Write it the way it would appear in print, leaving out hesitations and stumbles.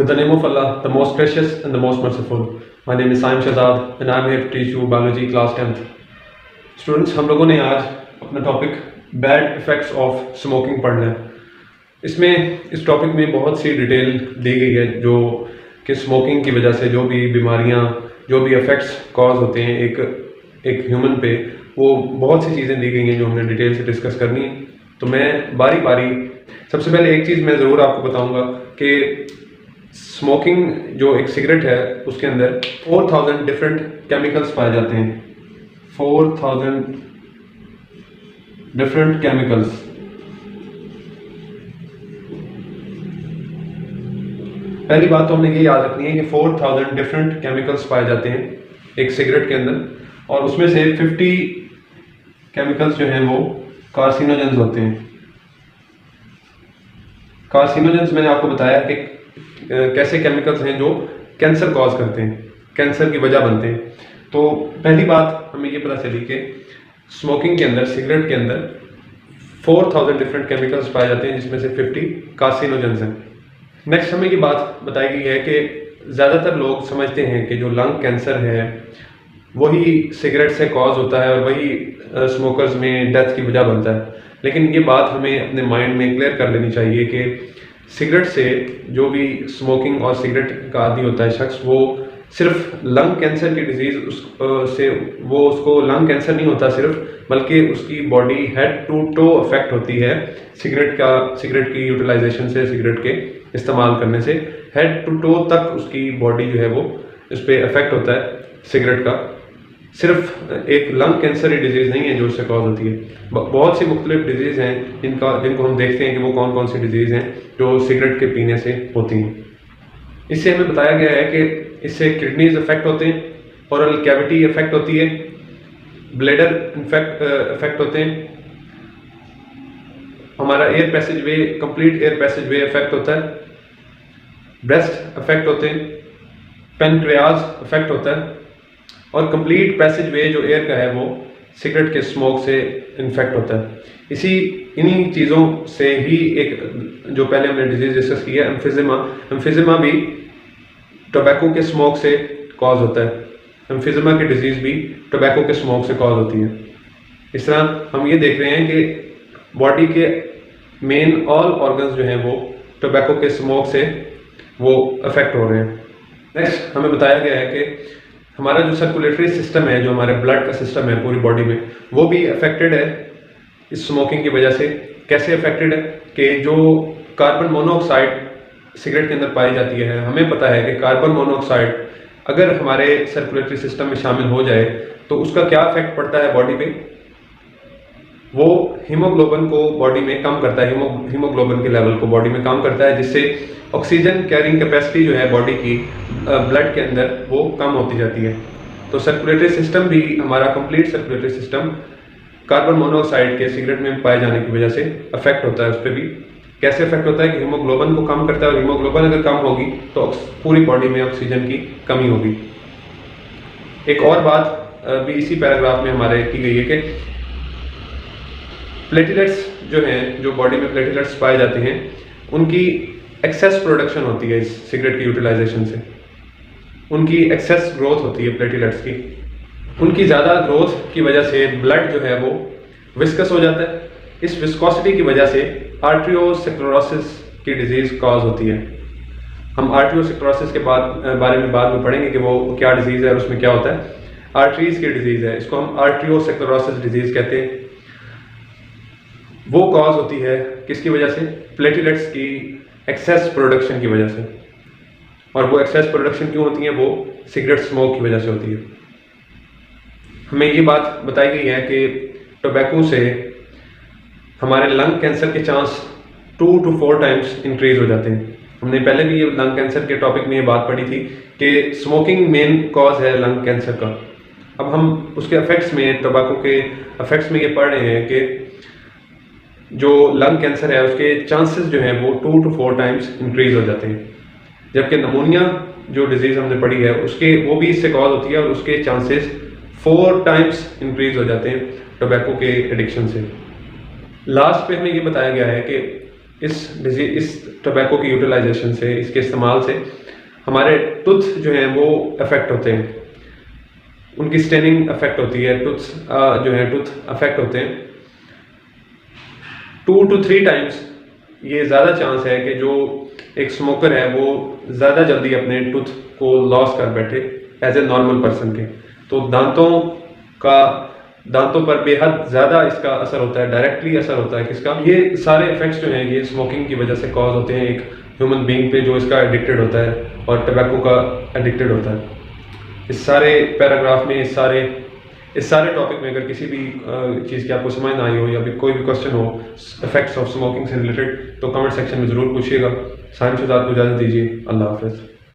With the name of Allah, the most gracious and the most merciful. My name is Saim Shahzad and I am here to teach you biology class 10th. Students, हम लोगों ने आज अपना topic bad effects of smoking पढ़ना है। इसमें इस topic में बहुत सी डिटेल दी गई है जो कि स्मोकिंग की वजह से जो भी बीमारियां, जो भी इफ़ेक्ट्स कॉज होते हैं एक ह्यूमन पे, वो बहुत सी चीज़ें दी गई हैं जो हमने डिटेल से डिस्कस करनी है। तो मैं बारी बारी सबसे पहले एक चीज़ मैं ज़रूर आपको बताऊंगा कि स्मोकिंग जो एक सिगरेट है उसके अंदर 4000 डिफरेंट केमिकल्स पाए जाते हैं। 4000 डिफरेंट केमिकल्स। पहली बात तो हमने ये याद रखनी है कि 4000 डिफरेंट केमिकल्स पाए जाते हैं एक सिगरेट के अंदर, और उसमें से 50 केमिकल्स जो हैं वो कार्सिनोजेंस होते हैं। कार्सिनोजेंस मैंने आपको बताया कि कैसे केमिकल्स हैं जो कैंसर कॉज करते हैं, कैंसर की वजह बनते हैं। तो पहली बात हमें ये पता चली कि स्मोकिंग के अंदर, सिगरेट के अंदर 4000 डिफरेंट केमिकल्स पाए जाते हैं जिसमें से 50 कार्सिनोजेंस हैं। नेक्स्ट हमें ये बात बताई गई है कि ज़्यादातर लोग समझते हैं कि जो लंग कैंसर है वही सिगरेट से कॉज होता है और वही स्मोकर्स में डेथ की वजह बनता है, लेकिन ये बात हमें अपने माइंड में क्लियर कर लेनी चाहिए कि सिगरेट से जो भी स्मोकिंग और सिगरेट का आदी होता है शख्स, वो सिर्फ लंग कैंसर की डिजीज़ से वो उसको लंग कैंसर नहीं होता सिर्फ, बल्कि उसकी body head to toe affect होती है सिगरेट की यूटिलाइजेशन से, सिगरेट के इस्तेमाल करने से हेड टू टो तक उसकी बॉडी जो है वो इस पर अफेक्ट होता है सिगरेट का। सिर्फ एक लंग कैंसर ही डिजीज़ नहीं है जो उससे कॉज होती है, बहुत सी मुख्तलिफ डिजीज़ हैं जिनको हम देखते हैं कि वो कौन कौन सी डिजीज़ हैं जो सिगरेट के पीने से होती हैं। इससे हमें बताया गया है कि इससे किडनीज अफेक्ट होते हैं, ओरल कैविटी अफेक्ट होती है, ब्लैडर अफेक्ट होते हैं, हमारा एयर पैसेज वे, कंप्लीट एयर पैसेज वे अफेक्ट होता है, ब्रेस्ट अफेक्ट होते हैं, पेनक्रियाज अफेक्ट होता है, और कंप्लीट पैसेज वे जो एयर का है वो सिगरेट के स्मोक से इन्फेक्ट होता है। इन्हीं चीज़ों से ही एक जो पहले हमने डिजीज़ डिस्कस की है एम्फिजिमा भी टोबैको के स्मोक से कॉज होता है। एम्फिजिमा की डिजीज़ भी टोबैको के स्मोक से कॉज होती है। इस तरह हम ये देख रहे हैं कि बॉडी के मेन ऑल ऑर्गन्स जो हैं वो टोबैको के स्मोक से वो अफेक्ट हो रहे हैं। नेक्स्ट हमें बताया गया है कि हमारा जो सर्कुलेटरी सिस्टम है, जो हमारे ब्लड का सिस्टम है पूरी बॉडी में, वो भी अफेक्टेड है इस स्मोकिंग की वजह से। कैसे अफेक्टेड है कि जो कार्बन मोनोऑक्साइड सिगरेट के अंदर पाई जाती है, हमें पता है कि कार्बन मोनोऑक्साइड अगर हमारे सर्कुलेटरी सिस्टम में शामिल हो जाए तो उसका क्या इफेक्ट पड़ता है बॉडी पे, वो हीमोग्लोबिन को बॉडी में कम करता है, हीमोग्लोबिन के लेवल को बॉडी में कम करता है, जिससे ऑक्सीजन कैरिंग कैपेसिटी जो है बॉडी की ब्लड के अंदर वो कम होती जाती है। तो सर्कुलेटरी सिस्टम भी हमारा complete circulatory system carbon monoxide के सिगरेट में पाए जाने की वजह से अफेक्ट होता है। उस पर भी कैसे अफेक्ट होता है कि हीमोग्लोबिन को कम करता है, और हीमोग्लोबिन अगर कम होगी तो पूरी बॉडी में ऑक्सीजन की कमी होगी। एक और बात भी इसी पैराग्राफ में हमारे की गई है कि प्लेटलेट्स जो हैं, जो बॉडी में प्लेटलेट्स पाए जाते हैं, उनकी एक्सेस प्रोडक्शन होती है इस सिगरेट की यूटिलाइजेशन से, उनकी एक्सेस ग्रोथ होती है प्लेटलेट्स की। उनकी ज़्यादा ग्रोथ की वजह से ब्लड जो है वो विस्कस हो जाता है। इस विस्कोसिटी की वजह से आर्ट्रियोस्क्लेरोसिस की डिजीज़ कॉज होती है। हम आर्ट्रियोस्क्लेरोसिस के बारे में बाद में पढ़ेंगे कि वो क्या डिजीज़ है और उसमें क्या होता है। आर्टरीज की डिजीज़ है, इसको हम आर्ट्रियोस्क्लेरोसिस डिजीज़ कहते हैं। वो कॉज होती है किसकी वजह से? प्लेटलेट्स की एक्सेस प्रोडक्शन की वजह से। और वो एक्सेस प्रोडक्शन क्यों होती है? वो सिगरेट स्मोक की वजह से होती है। हमें ये बात बताई गई है कि टोबैको से हमारे लंग कैंसर के चांस 2 to 4 टाइम्स इंक्रीज हो जाते हैं। हमने पहले भी ये लंग कैंसर के टॉपिक में ये बात पढ़ी थी कि स्मोकिंग मेन कॉज है लंग कैंसर का। अब हम उसके इफेक्ट्स में, टोबैको के इफेक्ट्स में ये पढ़ रहे हैं कि जो लंग कैंसर है उसके चांसेस जो हैं वो 2 to 4 टाइम्स इंक्रीज हो जाते हैं। जबकि नमोनिया जो डिजीज़ हमने पढ़ी है उसके वो भी इससे कॉज होती है और उसके चांसेस 4 टाइम्स इंक्रीज हो जाते हैं टोबैको के एडिक्शन से। लास्ट पे हमें ये बताया गया है कि इस टोबैको की यूटिलाइजेशन से, इसके इस्तेमाल से हमारे टूथ जो हैं वो अफेक्ट होते हैं, उनकी स्टेनिंग अफेक्ट होती है, टूथ अफेक्ट होते हैं। 2 to 3 टाइम्स ये ज़्यादा चांस है कि जो एक स्मोकर है वो ज़्यादा जल्दी अपने टूथ को लॉस कर बैठे एज ए नॉर्मल पर्सन के। तो दांतों पर बेहद ज़्यादा इसका असर होता है, डायरेक्टली असर होता है किसका। ये सारे इफेक्ट्स जो हैं ये स्मोकिंग की वजह से कॉज होते हैं एक ह्यूमन बीइंग पे जो इसका एडिक्टेड होता है और टबैको का एडिक्टेड होता है। इस सारे पैराग्राफ में, इस सारे टॉपिक में अगर किसी भी चीज़ की आपको समझ ना आई हो या भी कोई भी क्वेश्चन हो इफेक्ट्स ऑफ स्मोकिंग से रिलेटेड, तो कमेंट सेक्शन में ज़रूर पूछिएगा। साइम शुजात को इजाज़त दीजिए। अल्लाह हाफ़िज़।